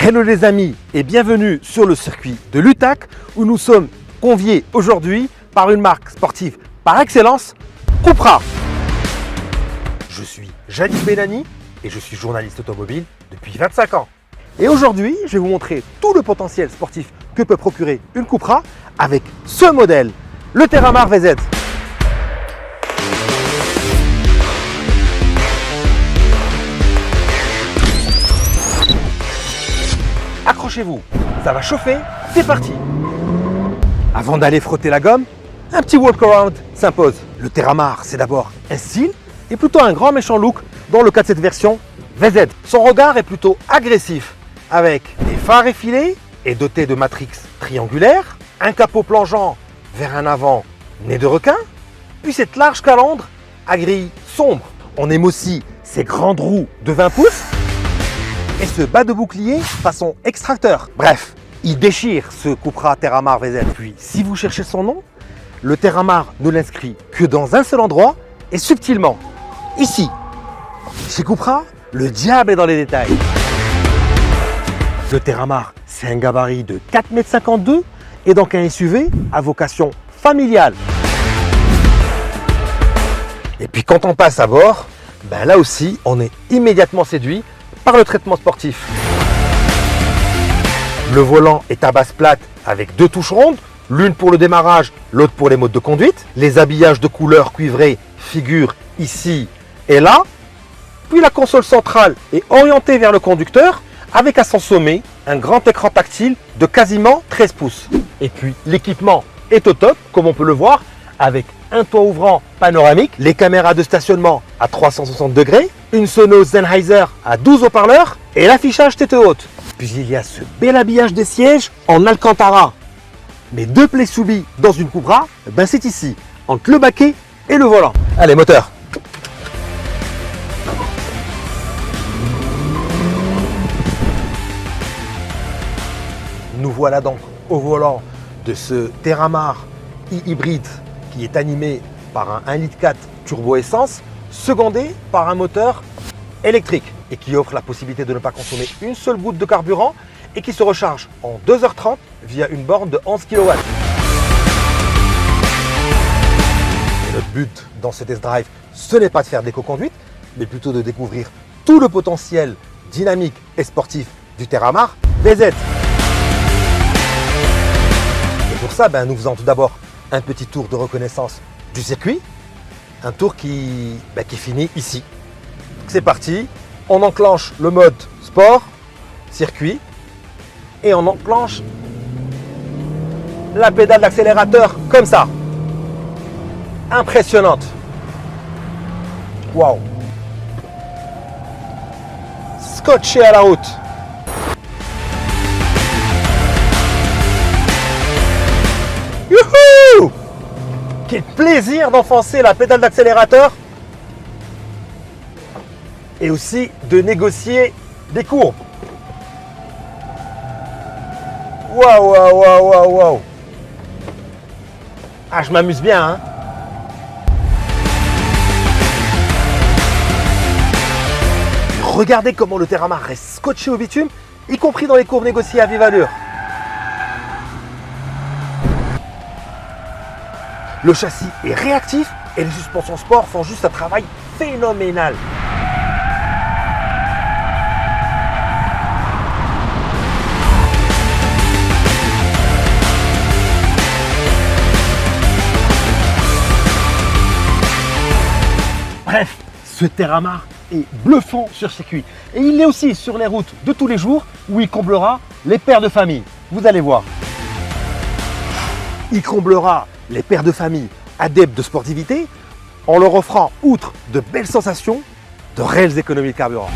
Hello les amis et bienvenue sur le circuit de l'UTAC où nous sommes conviés aujourd'hui par une marque sportive par excellence, Cupra. Je suis Jadis Benani et je suis journaliste automobile depuis 25 ans. Et aujourd'hui, je vais vous montrer tout le potentiel sportif que peut procurer une Cupra avec ce modèle, le Terramar VZ. Accrochez-vous, ça va chauffer, c'est parti. Avant d'aller frotter la gomme, un petit walk-around s'impose. Le Terramar, c'est d'abord un style et plutôt un grand méchant look dans le cas de cette version VZ. Son regard est plutôt agressif, avec des phares effilés et doté de matrix triangulaire, un capot plongeant vers un avant nez de requin, puis cette large calandre à grille sombre. On aime aussi ces grandes roues de 20 pouces et ce bas de bouclier façon extracteur. Bref, il déchire ce Cupra Terramar VZ. Puis, si vous cherchez son nom, le Terramar ne l'inscrit que dans un seul endroit et subtilement, ici. Chez Cupra, le diable est dans les détails. Le Terramar, c'est un gabarit de 4,52 m et donc un SUV à vocation familiale. Et puis quand on passe à bord, là aussi, on est immédiatement séduit par le traitement sportif. Le volant est à base plate avec deux touches rondes, l'une pour le démarrage, l'autre pour les modes de conduite. Les habillages de couleurs cuivrées figurent ici et là. Puis la console centrale est orientée vers le conducteur avec à son sommet un grand écran tactile de quasiment 13 pouces. Et puis l'équipement est au top, comme on peut le voir, avec un toit ouvrant panoramique, les caméras de stationnement à 360 degrés, une sono Sennheiser à 12 haut-parleurs et l'affichage tête haute. Puis il y a ce bel habillage des sièges en Alcantara. Mais deux plaies subies dans une Cupra, c'est ici, entre le baquet et le volant. Allez, moteur. Nous voilà donc au volant de ce Terramar e-hybride qui est animé par un 1,4 litre turbo essence, secondé par un moteur électrique et qui offre la possibilité de ne pas consommer une seule goutte de carburant et qui se recharge en 2h30 via une borne de 11 kW. Et notre but dans ce test drive, ce n'est pas de faire d'éco-conduite, mais plutôt de découvrir tout le potentiel dynamique et sportif du Terramar VZ. Et pour ça, nous faisons tout d'abord un petit tour de reconnaissance du circuit, un tour qui finit ici. C'est parti, on enclenche le mode sport, circuit, et on enclenche la pédale d'accélérateur comme ça. Impressionnante. Waouh. Scotché à la route. Youhou! Quel plaisir d'enfoncer la pédale d'accélérateur et aussi de négocier des courbes. Waouh, waouh, waouh, waouh, waouh. Ah, je m'amuse bien, hein. Regardez comment le Terramar reste scotché au bitume, y compris dans les courbes négociées à vive allure. Le châssis est réactif et les suspensions sport font juste un travail phénoménal. Bref, ce Terramar est bluffant sur circuit. Et il l'est aussi sur les routes de tous les jours où il comblera les pères de famille. Vous allez voir. Il comblera les pères de famille adeptes de sportivité en leur offrant, outre de belles sensations, de réelles économies de carburant.